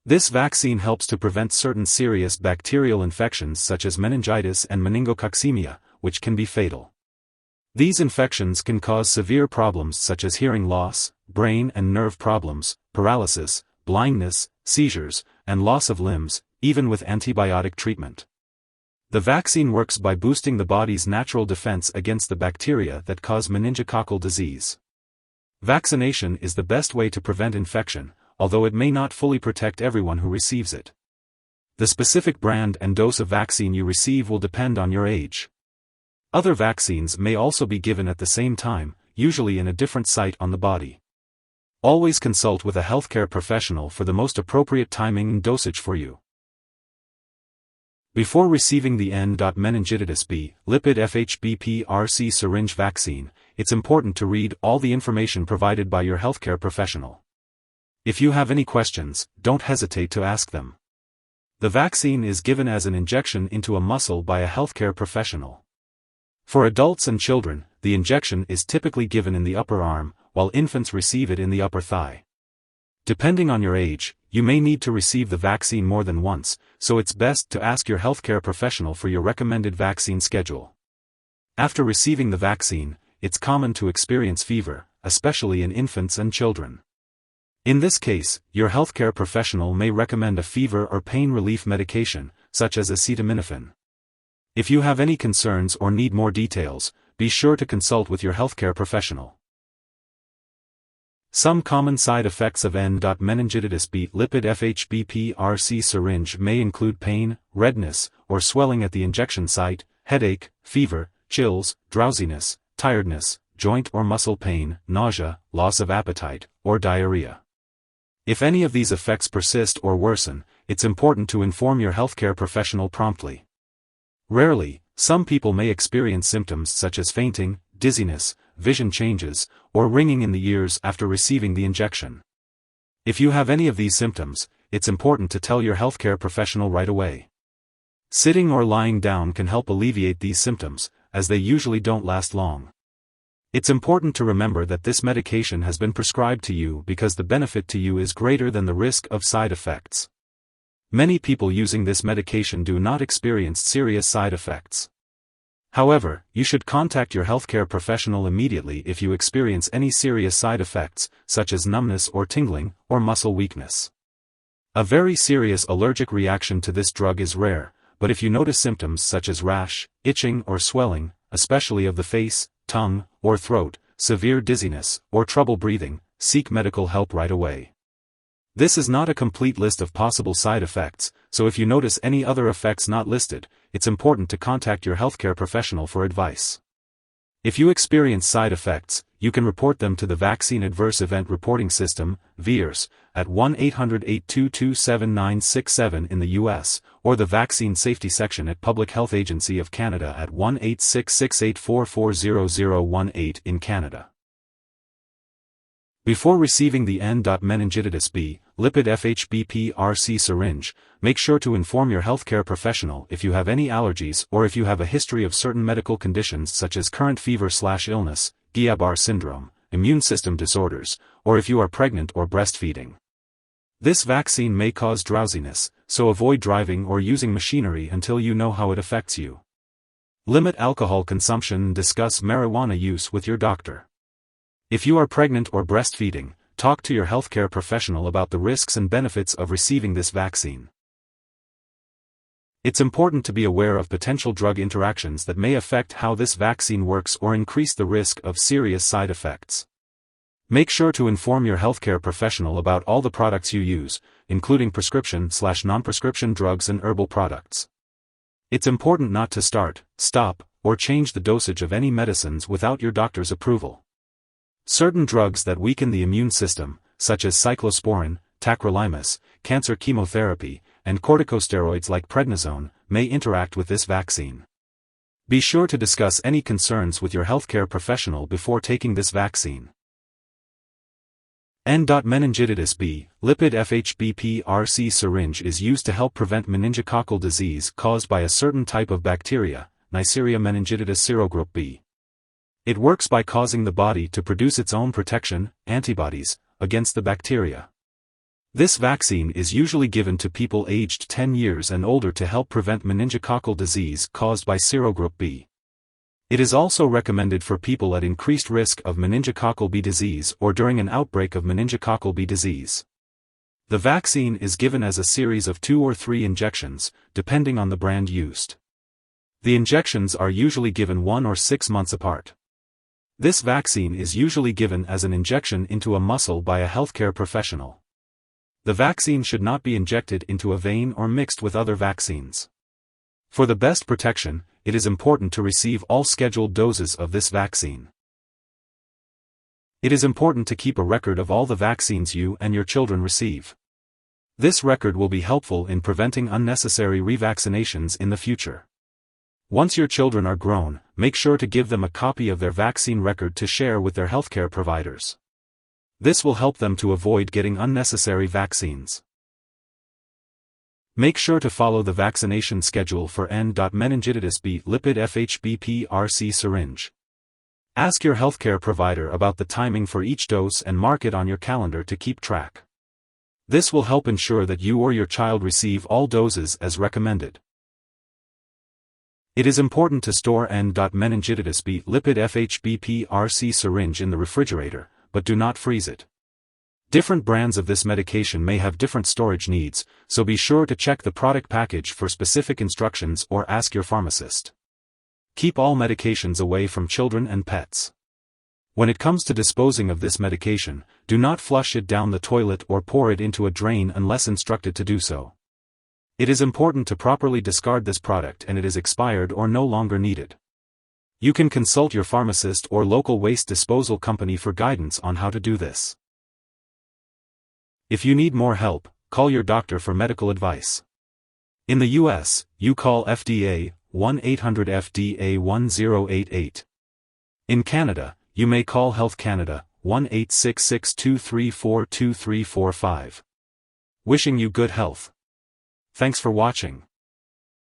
This vaccine helps to prevent certain serious bacterial infections such as meningitis and meningococcemia, which can be fatal. These infections can cause severe problems such as hearing loss, brain and nerve problems, paralysis, blindness, seizures, and loss of limbs, even with antibiotic treatment. The vaccine works by boosting the body's natural defense against the bacteria that cause meningococcal disease. Vaccination is the best way to prevent infection, although it may not fully protect everyone who receives it. The specific brand and dose of vaccine you receive will depend on your age. Other vaccines may also be given at the same time, usually in a different site on the body. Always consult with a healthcare professional for the most appropriate timing and dosage for you. Before receiving the N.Meningitidis B, Lipid Fhbp RC syringe vaccine, it's important to read all the information provided by your healthcare professional. If you have any questions, don't hesitate to ask them. The vaccine is given as an injection into a muscle by a healthcare professional. For adults and children, the injection is typically given in the upper arm, while infants receive it in the upper thigh. Depending on your age, you may need to receive the vaccine more than once, so it's best to ask your healthcare professional for your recommended vaccine schedule. After receiving the vaccine, it's common to experience fever, especially in infants and children. In this case, your healthcare professional may recommend a fever or pain relief medication, such as acetaminophen. If you have any concerns or need more details, be sure to consult with your healthcare professional. Some common side effects of N.Meningitidis B Lipid Fhbp RC syringe may include pain, redness, or swelling at the injection site, headache, fever, chills, drowsiness, tiredness, joint or muscle pain, nausea, loss of appetite, or diarrhea. If any of these effects persist or worsen, it's important to inform your healthcare professional promptly. Rarely, some people may experience symptoms such as fainting, dizziness, vision changes, or ringing in the ears after receiving the injection. If you have any of these symptoms, it's important to tell your healthcare professional right away. Sitting or lying down can help alleviate these symptoms, as they usually don't last long. It's important to remember that this medication has been prescribed to you because the benefit to you is greater than the risk of side effects. Many people using this medication do not experience serious side effects. However, you should contact your healthcare professional immediately if you experience any serious side effects, such as numbness or tingling, or muscle weakness. A very serious allergic reaction to this drug is rare, but if you notice symptoms such as rash, itching or swelling, especially of the face, tongue, or throat, severe dizziness, or trouble breathing, seek medical help right away. This is not a complete list of possible side effects, so if you notice any other effects not listed, it's important to contact your healthcare professional for advice. If you experience side effects, you can report them to the Vaccine Adverse Event Reporting System, VAERS, at 1-800-822-7967 in the U.S., or the Vaccine Safety Section at Public Health Agency of Canada at 1-866-844-0018 in Canada. Before receiving the N.Meningitidis B, Lipid Fhbp RC syringe, make sure to inform your healthcare professional if you have any allergies or if you have a history of certain medical conditions such as current fever/illness, Guillain-Barré syndrome, immune system disorders, or if you are pregnant or breastfeeding. This vaccine may cause drowsiness, so avoid driving or using machinery until you know how it affects you. Limit alcohol consumption and discuss marijuana use with your doctor. If you are pregnant or breastfeeding, talk to your healthcare professional about the risks and benefits of receiving this vaccine. It's important to be aware of potential drug interactions that may affect how this vaccine works or increase the risk of serious side effects. Make sure to inform your healthcare professional about all the products you use, including prescription/non-prescription drugs and herbal products. It's important not to start, stop, or change the dosage of any medicines without your doctor's approval. Certain drugs that weaken the immune system, such as cyclosporin, tacrolimus, cancer chemotherapy, and corticosteroids like prednisone, may interact with this vaccine. Be sure to discuss any concerns with your healthcare professional before taking this vaccine. N.Meningitidis B, Lipid Fhbp RC syringe is used to help prevent meningococcal disease caused by a certain type of bacteria, Neisseria meningitidis serogroup B. It works by causing the body to produce its own protection, antibodies, against the bacteria. This vaccine is usually given to people aged 10 years and older to help prevent meningococcal disease caused by serogroup B. It is also recommended for people at increased risk of meningococcal B disease or during an outbreak of meningococcal B disease. The vaccine is given as a series of 2 or 3 injections, depending on the brand used. The injections are usually given 1 or 6 months apart. This vaccine is usually given as an injection into a muscle by a healthcare professional. The vaccine should not be injected into a vein or mixed with other vaccines. For the best protection, it is important to receive all scheduled doses of this vaccine. It is important to keep a record of all the vaccines you and your children receive. This record will be helpful in preventing unnecessary revaccinations in the future. Once your children are grown, make sure to give them a copy of their vaccine record to share with their healthcare providers. This will help them to avoid getting unnecessary vaccines. Make sure to follow the vaccination schedule for N.Meningitidis B Lipid Fhbp RC Syringe. Ask your healthcare provider about the timing for each dose and mark it on your calendar to keep track. This will help ensure that you or your child receive all doses as recommended. It is important to store N.Meningitidis B Lipid Fhbp RC Syringe in the refrigerator, but do not freeze it. Different brands of this medication may have different storage needs, so be sure to check the product package for specific instructions or ask your pharmacist. Keep all medications away from children and pets. When it comes to disposing of this medication, do not flush it down the toilet or pour it into a drain unless instructed to do so. It is important to properly discard this product and it is expired or no longer needed. You can consult your pharmacist or local waste disposal company for guidance on how to do this. If you need more help, call your doctor for medical advice. In the US, you call FDA 1-800-FDA-1088. In Canada, you may call Health Canada 1-866-234-2345. Wishing you good health. Thanks for watching.